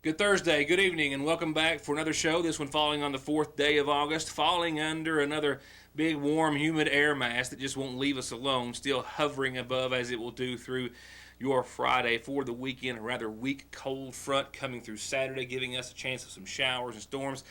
Good Thursday, good evening, and welcome back for another show. This one falling on the 4th day of August, falling under another big, warm, humid air mass that just won't leave us alone, still hovering above as it will do through your Friday for the weekend. A rather weak, cold front coming through Saturday, giving us a chance of some showers and storms.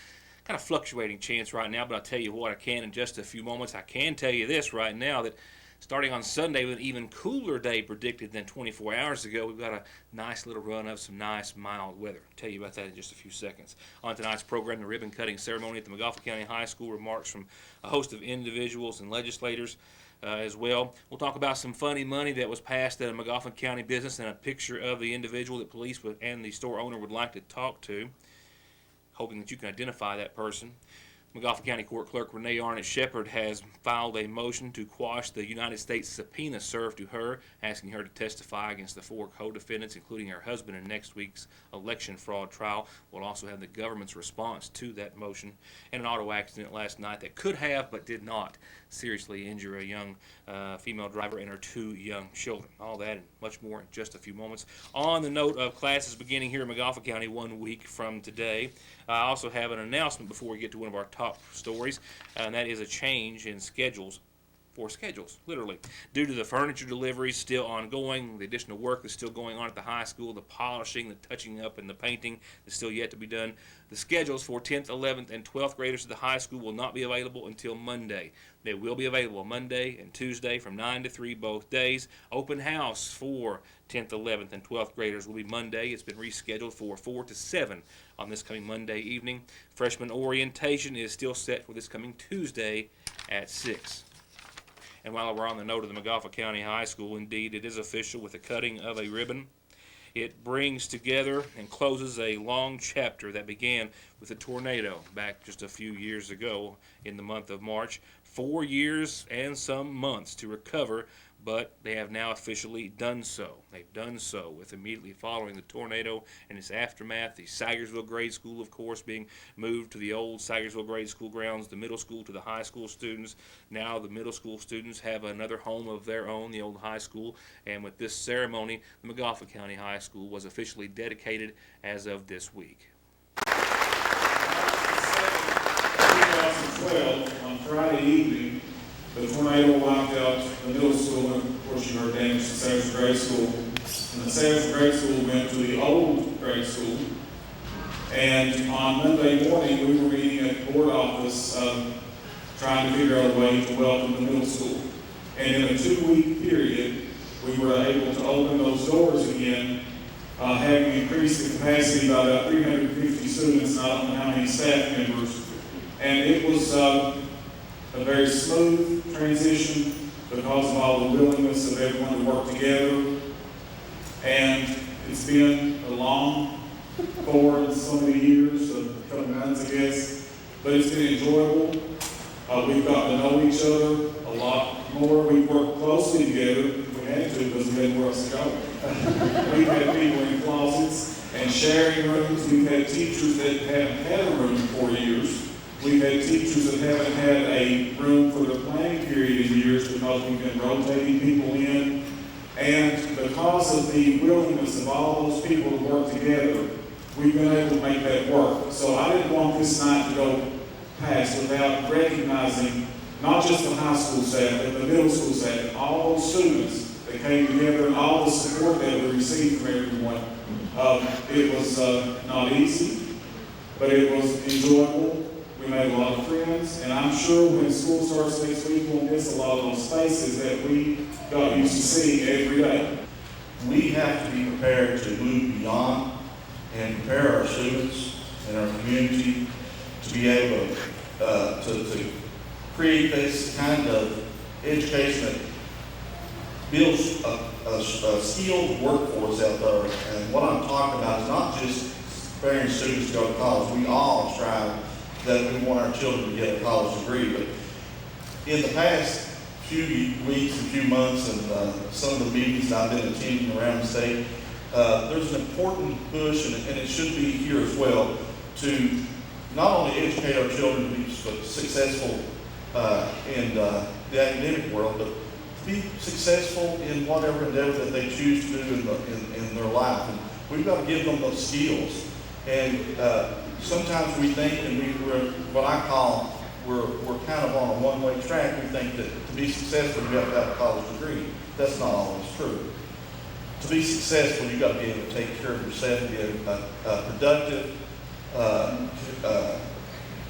Kind of fluctuating chance right now, but I'll tell you what I can in just a few moments. I can tell you this right now that starting on Sunday with an even cooler day predicted than 24 hours ago, we've got a nice little run of some nice mild weather. I'll tell you about that in just a few seconds. On tonight's program, the ribbon cutting ceremony at the Magoffin County High School, remarks from a host of individuals and legislators as well. We'll talk about some funny money that was passed at a Magoffin County business and a picture of the individual that police and the store owner would like to talk to, hoping that you can identify that person. Magoffin County Court Clerk Renee Arnett Shepard has filed a motion to quash the United States subpoena served to her, asking her to testify against the 4 co-defendants, including her husband, in next week's election fraud trial. We'll also have the government's response to that motion, and an auto accident last night that could have but did not seriously injure a young female driver and her 2 young children. All that and much more in just a few moments. On the note of classes beginning here in Magoffin County 1 week from today, I also have an announcement before we get to one of our top stories, and that is a change in schedules. Literally. Due to the furniture deliveries still ongoing, the additional work that's still going on at the high school, the polishing, the touching up, and the painting is still yet to be done. The schedules for 10th, 11th, and 12th graders at the high school will not be available until Monday. They will be available Monday and Tuesday from 9 to 3 both days. Open house for 10th, 11th, and 12th graders will be Monday. It's been rescheduled for 4 to 7 on this coming Monday evening. Freshman orientation is still set for this coming Tuesday at 6. And while we're on the note of the Magoffin County High School, indeed, it is official with the cutting of a ribbon. It brings together and closes a long chapter that began with a tornado back just a few years ago in the month of March. 4 years and some months to recover, but they have now officially done so. They've done so with immediately following the tornado and its aftermath. The Sagersville Grade School, of course, being moved to the old Sagersville Grade School grounds, the middle school to the high school students. Now the middle school students have another home of their own, the old high school. And with this ceremony, the Magoffin County High School was officially dedicated as of this week. 2012, on Friday evening, the tornado wiped out the middle school, and of course you heard damage to Sagersville Grade School. And the Sagersville Grade School went to the old grade school. And on Monday morning, we were meeting at the board office trying to figure out a way to welcome the middle school. And in a 2-week period, we were able to open those doors again, having increased the capacity by about 350 students, and I don't know how many staff members. And it was a very smooth transition because of all the willingness of everyone to work together. And it's been a long 4 and so many years, a couple months, I guess, but it's been enjoyable. We've got to know each other a lot more. We've worked closely together. We had to because we had nowhere else to go. We've had people in closets and sharing rooms. We've had teachers that haven't had a room in 4 years. We've had teachers that haven't had a room for the planning period in years because we've been rotating people in. And because of the willingness of all those people to work together, we've been able to make that work. So I didn't want this night to go past without recognizing not just the high school staff, but the middle school staff, and all those students that came together and all the support that we received from everyone. It was not easy, but it was enjoyable. We made a lot of friends, and I'm sure when school starts next week, we'll miss a lot of those faces that we got used to seeing every day. We have to be prepared to move beyond and prepare our students and our community to be able to create this kind of education that builds a skilled workforce out there. And what I'm talking about is not just preparing students to go to college. We all strive that we want our children to get a college degree. But in the past few weeks and few months and some of the meetings that I've been attending around the state, there's an important push, and it should be here as well, to not only educate our children to be successful in the academic world, but to be successful in whatever endeavor that they choose to do in their life. And we've got to give them those skills. And sometimes we think, and we're what I call, we're kind of on a one-way track. We think that to be successful, you have to have a college degree. That's not always true. To be successful, you've got to be able to take care of yourself and be a productive,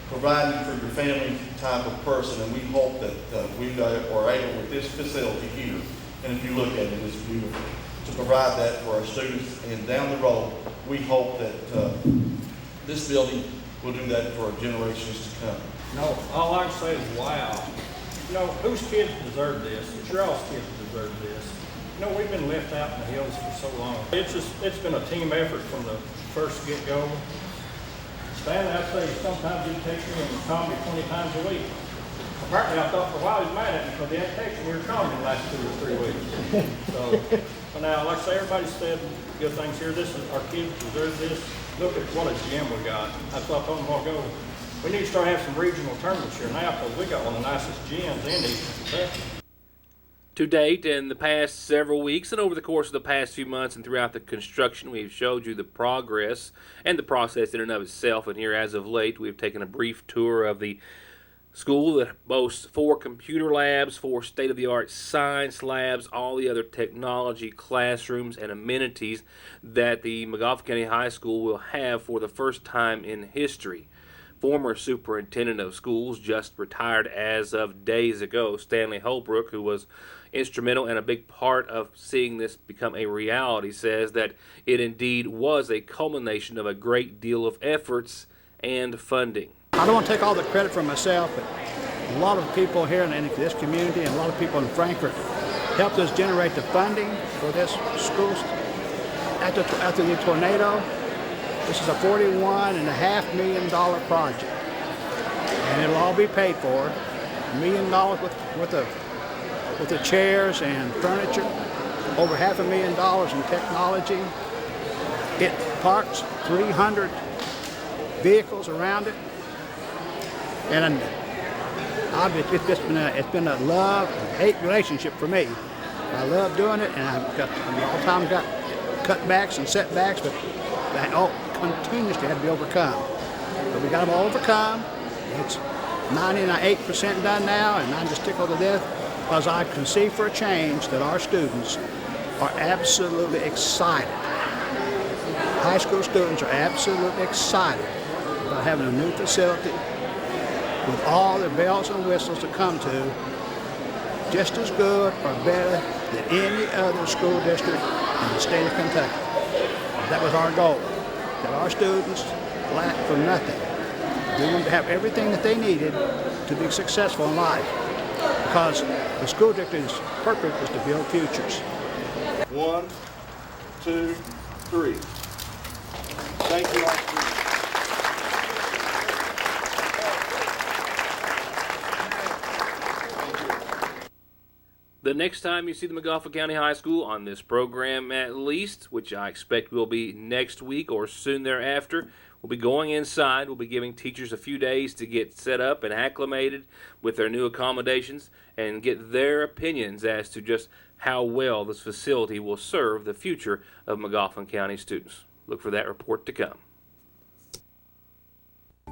providing for your family type of person. And we hope that we are able with this facility here, and if you look at it, it's beautiful, to provide that for our students. And down the road, we hope that this building will do that for generations to come. No, all I can say is wow. You know, whose kids deserve this? It's your all's kids deserve this. You know, we've been left out in the hills for so long. It's been a team effort from the first get-go. Stan, I'd say sometimes he takes me and call me 20 times a week. Apparently I thought for a while he was mad at me because he hadn't texted me or called me the last 2 or 3 weeks. So, but now, like I say, everybody said good things here. Our kids deserve this. Look at what a gym we got. That's what I told them a while ago. We need to start having some regional tournaments here now because we got one of the nicest gyms in Eastern Kentucky. To date, in the past several weeks and over the course of the past few months and throughout the construction, we've showed you the progress and the process in and of itself. And here, as of late, we've taken a brief tour of the school that boasts 4 computer labs, 4 state-of-the-art science labs, all the other technology, classrooms, and amenities that the Magoffin County High School will have for the first time in history. Former superintendent of schools, just retired as of days ago, Stanley Holbrook, who was instrumental and a big part of seeing this become a reality, says that it indeed was a culmination of a great deal of efforts and funding. I don't want to take all the credit for myself, but a lot of people here in this community and a lot of people in Frankfort helped us generate the funding for this school. After the tornado, this is a $41.5 million project, and it'll all be paid for. $1 million with the chairs and furniture, over $500,000 in technology. It parks 300 vehicles around it, and it's been a love-hate relationship for me. I love doing it, and I've all the time got cutbacks and setbacks, but they all continuously had to be overcome. But we got them all overcome. It's 98% done now, and I'm just tickled to death because I can see for a change that our students are absolutely excited. High school students are absolutely excited about having a new facility with all the bells and whistles to come to, just as good or better than any other school district in the state of Kentucky. That was our goal, that our students lack for nothing. We wanted to have everything that they needed to be successful in life, because the school district's purpose is to build futures. 1, 2, 3. Thank you all. The next time you see the Magoffin County High School on this program, at least, which I expect will be next week or soon thereafter, we'll be going inside. We'll be giving teachers a few days to get set up and acclimated with their new accommodations and get their opinions as to just how well this facility will serve the future of Magoffin County students. Look for that report to come.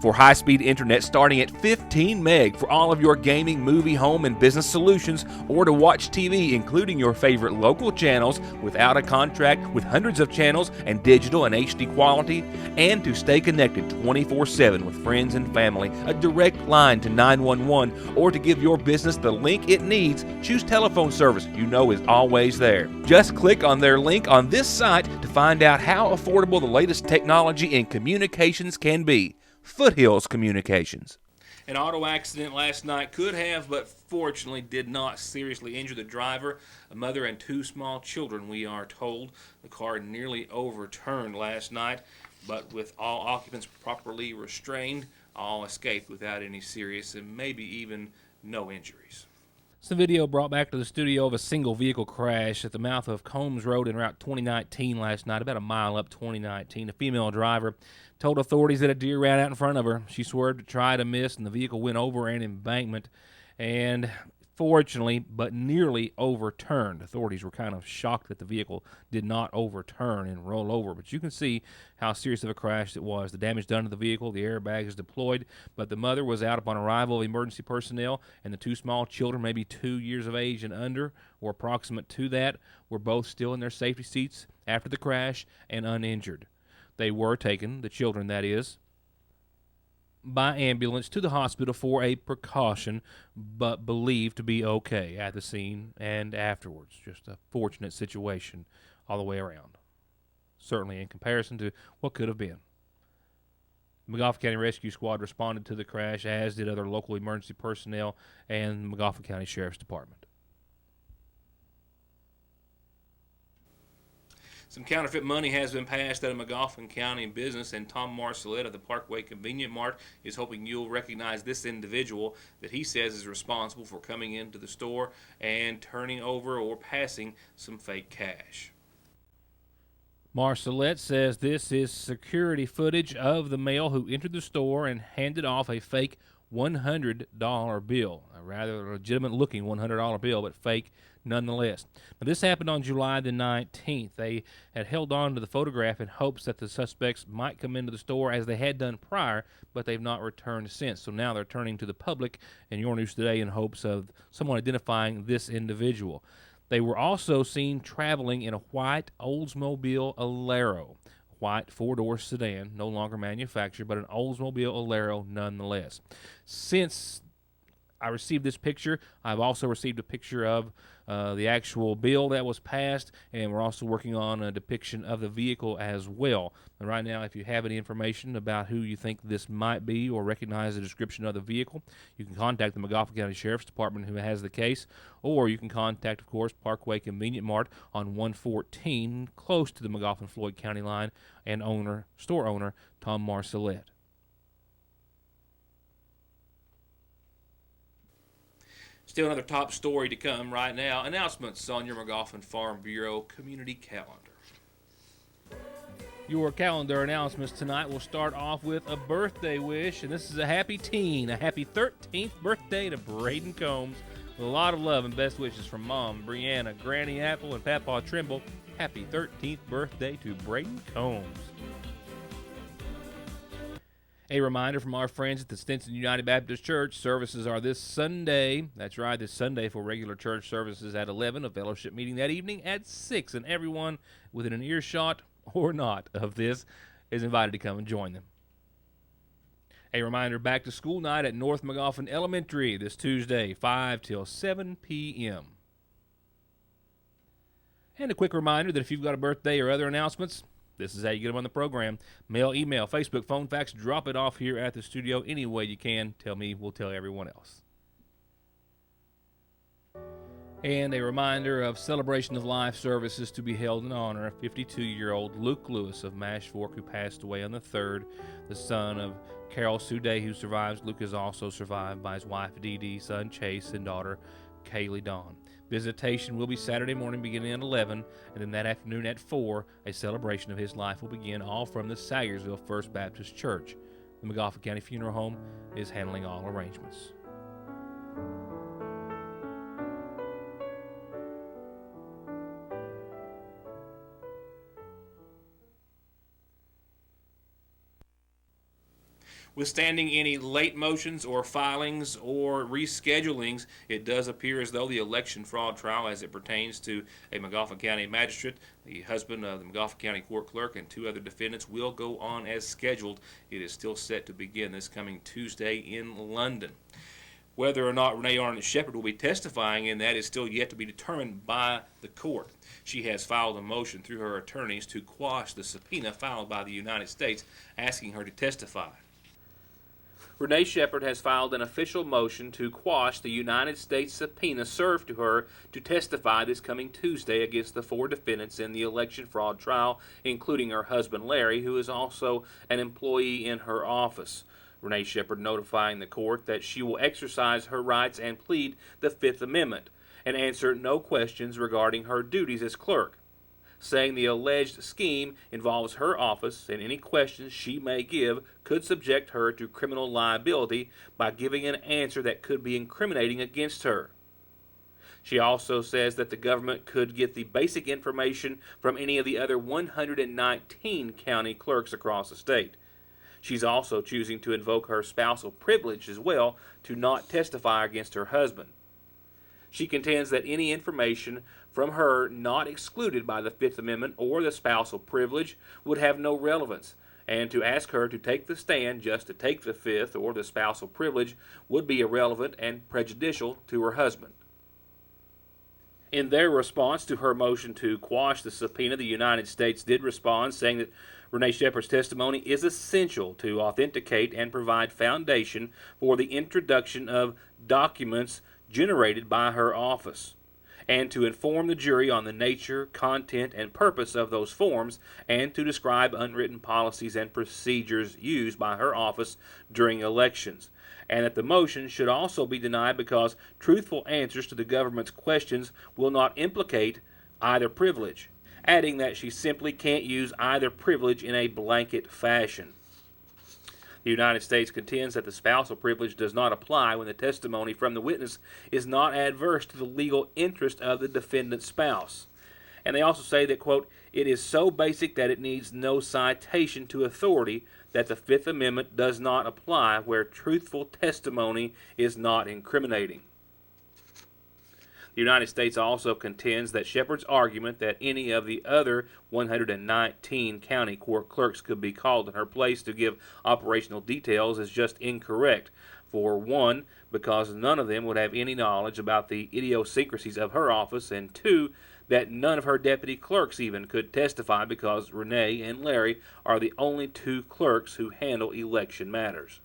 For high-speed internet starting at 15 meg for all of your gaming, movie, home, and business solutions, or to watch TV, including your favorite local channels without a contract, with hundreds of channels and digital and HD quality, and to stay connected 24/7 with friends and family, a direct line to 911, or to give your business the link it needs, choose telephone service you know is always there. Just click on their link on this site to find out how affordable the latest technology in communications can be. Foothills Communications. An auto accident last night could have, but fortunately did not seriously injure the driver, a mother and 2 small children, we are told. The car nearly overturned last night, but with all occupants properly restrained, all escaped without any serious and maybe even no injuries. Some video brought back to the studio of a single vehicle crash at the mouth of Combs Road in Route 2019 last night, about a mile up 2019. A female driver told authorities that a deer ran out in front of her. She swerved to try to miss, and the vehicle went over an embankment. And unfortunately, but nearly overturned. Authorities were kind of shocked that the vehicle did not overturn and roll over, but you can see how serious of a crash it was. The damage done to the vehicle, the airbag is deployed, but the mother was out upon arrival of emergency personnel, and the two small children, maybe 2 years of age and under, or approximate to that, were both still in their safety seats after the crash and uninjured. They were taken, the children that is, by ambulance to the hospital for a precaution, but believed to be okay at the scene and afterwards. Just a fortunate situation all the way around, certainly in comparison to what could have been. The Magoffin County Rescue Squad responded to the crash, as did other local emergency personnel and the Magoffin County Sheriff's Department. Some counterfeit money has been passed out of Magoffin County business, and Tom Marcellet of the Parkway Convenient Mart is hoping you'll recognize this individual that he says is responsible for coming into the store and turning over or passing some fake cash. Marcellet says this is security footage of the male who entered the store and handed off a fake $100 bill, a rather legitimate-looking $100 bill, but fake nonetheless. Now, this happened on July the 19th. They had held on to the photograph in hopes that the suspects might come into the store as they had done prior, but they've not returned since. So now they're turning to the public and Your News Today in hopes of someone identifying this individual. They were also seen traveling in a white Oldsmobile Alero, white four-door sedan, no longer manufactured, but an Oldsmobile Alero nonetheless. Since I received this picture, I've also received a picture of the actual bill that was passed, and we're also working on a depiction of the vehicle as well. And right now, if you have any information about who you think this might be or recognize the description of the vehicle, you can contact the Magoffin County Sheriff's Department, who has the case, or you can contact, of course, Parkway Convenient Mart on 114, close to the Magoffin-Floyd County line, and store owner Tom Marcellet. Still another top story to come right now. Announcements on your Magoffin Farm Bureau community calendar. Your calendar announcements tonight will start off with a birthday wish, and this is a happy teen, a happy 13th birthday to Braden Combs. With a lot of love and best wishes from Mom, Brianna, Granny Apple, and Papa Trimble. Happy 13th birthday to Braden Combs. A reminder from our friends at the Stinson United Baptist Church, services are this Sunday. That's right, this Sunday for regular church services at 11, a fellowship meeting that evening at 6, and everyone within an earshot or not of this is invited to come and join them. A reminder, back to school night at North Magoffin Elementary this Tuesday, 5 till 7 p.m. And a quick reminder that if you've got a birthday or other announcements, this is how you get them on the program. Mail, email, Facebook, phone, fax, drop it off here at the studio any way you can. Tell me, we'll tell everyone else. And a reminder of Celebration of Life services to be held in honor of 52-year-old Luke Lewis of Mash Fork, who passed away on the 3rd, the son of Carol Sue Day, who survives. Luke is also survived by his wife, Dee Dee, son Chase, and daughter, Kaylee Dawn. Visitation will be Saturday morning beginning at 11, and then that afternoon at 4, a celebration of his life will begin, all from the Sayersville First Baptist Church. The Magoffin County Funeral Home is handling all arrangements. Withstanding any late motions or filings or reschedulings, it does appear as though the election fraud trial, as it pertains to a Magoffin County magistrate, the husband of the Magoffin County court clerk, and 2 other defendants, will go on as scheduled. It is still set to begin this coming Tuesday in London. Whether or not Renee Arnott Shepherd will be testifying in that is still yet to be determined by the court. She has filed a motion through her attorneys to quash the subpoena filed by the United States asking her to testify. Renee Shepherd has filed an official motion to quash the United States subpoena served to her to testify this coming Tuesday against the 4 defendants in the election fraud trial, including her husband Larry, who is also an employee in her office. Renee Shepherd notifying the court that she will exercise her rights and plead the Fifth Amendment and answer no questions regarding her duties as clerk, saying the alleged scheme involves her office and any questions she may give could subject her to criminal liability by giving an answer that could be incriminating against her. She also says that the government could get the basic information from any of the other 119 county clerks across the state. She's also choosing to invoke her spousal privilege as well to not testify against her husband. She contends that any information from her not excluded by the Fifth Amendment or the spousal privilege would have no relevance, and to ask her to take the stand just to take the Fifth or the spousal privilege would be irrelevant and prejudicial to her husband. In their response to her motion to quash the subpoena, the United States did respond, saying that Renee Shepherd's testimony is essential to authenticate and provide foundation for the introduction of documents generated by her office, and to inform the jury on the nature, content, and purpose of those forms, and to describe unwritten policies and procedures used by her office during elections, and that the motion should also be denied because truthful answers to the government's questions will not implicate either privilege, adding that she simply can't use either privilege in a blanket fashion. The United States contends that the spousal privilege does not apply when the testimony from the witness is not adverse to the legal interest of the defendant's spouse. And they also say that, quote, it is so basic that it needs no citation to authority, that the Fifth Amendment does not apply where truthful testimony is not incriminating. The United States also contends that Shepherd's argument that any of the other 119 county court clerks could be called in her place to give operational details is just incorrect. For one, because none of them would have any knowledge about the idiosyncrasies of her office, and two, that none of her deputy clerks even could testify because Renee and Larry are the only two clerks who handle election matters.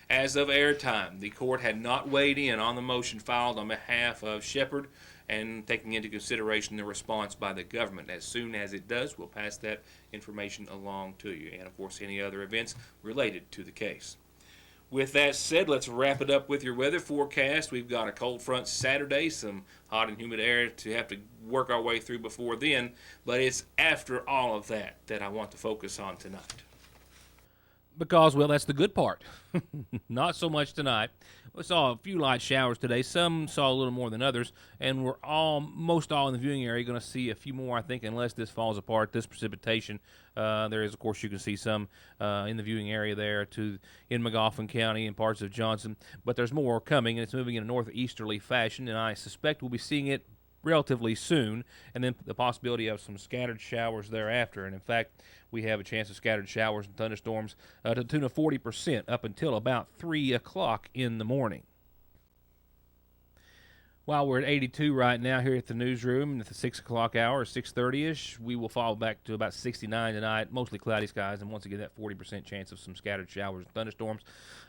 As of airtime, the court had not weighed in on the motion filed on behalf of Shepherd and taking into consideration the response by the government. As soon as it does, we'll pass that information along to you, and of course any other events related to the case. With that said, let's wrap it up with your weather forecast. We've got a cold front Saturday, some hot and humid air to have to work our way through before then, but it's after all of that I want to focus on tonight. Because, well, that's the good part. Not so much tonight. We saw a few light showers today. Some saw a little more than others, and we're most all in the viewing area going to see a few more, I think, unless this falls apart, this precipitation. There is, of course, you can see some in the viewing area there in Magoffin County and parts of Johnson, but there's more coming, and it's moving in a northeasterly fashion, and I suspect we'll be seeing it relatively soon, and then the possibility of some scattered showers thereafter. And in fact, we have a chance of scattered showers and thunderstorms to the tune of 40% up until about 3 o'clock in the morning. While we're at 82 right now here at the newsroom, at the 6 o'clock hour, 6:30ish, we will fall back to about 69 tonight, mostly cloudy skies, and once again that 40% chance of some scattered showers and thunderstorms.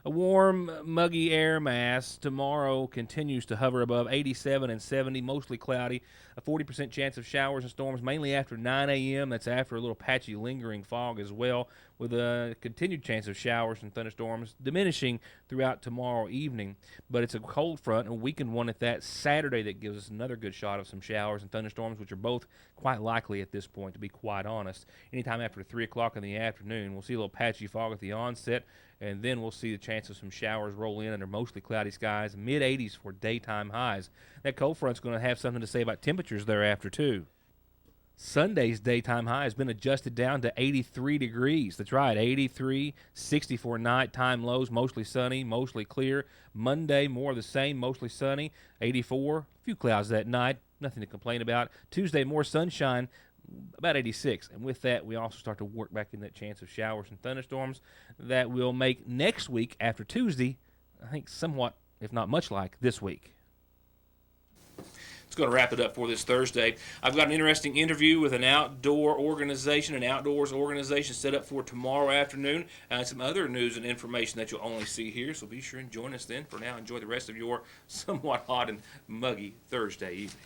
A warm, muggy air mass tomorrow continues to hover above 87 and 70, mostly cloudy. A 40% chance of showers and storms, mainly after 9 a.m. That's after a little patchy lingering fog as well, with a continued chance of showers and thunderstorms diminishing throughout tomorrow evening. But it's a cold front, a weakened one at that, Saturday, that gives us another good shot of some showers and thunderstorms, which are both quite likely at this point, to be quite honest. Anytime after 3 o'clock in the afternoon, we'll see a little patchy fog at the onset, and then we'll see the chance of some showers roll in under mostly cloudy skies, mid-80s for daytime highs. That cold front's going to have something to say about temperatures thereafter, too. Sunday's daytime high has been adjusted down to 83 degrees. That's right, 83, 60 for nighttime lows, mostly sunny, mostly clear. Monday, more of the same, mostly sunny, 84. A few clouds that night, nothing to complain about. Tuesday, more sunshine, about 86. And with that, we also start to work back in that chance of showers and thunderstorms that will make next week after Tuesday, I think, somewhat, if not much like this week. It's going to wrap it up for this Thursday. I've got an interesting interview with an outdoors organization set up for tomorrow afternoon, and some other news and information that you'll only see here, so be sure and join us then. For now, enjoy the rest of your somewhat hot and muggy Thursday evening.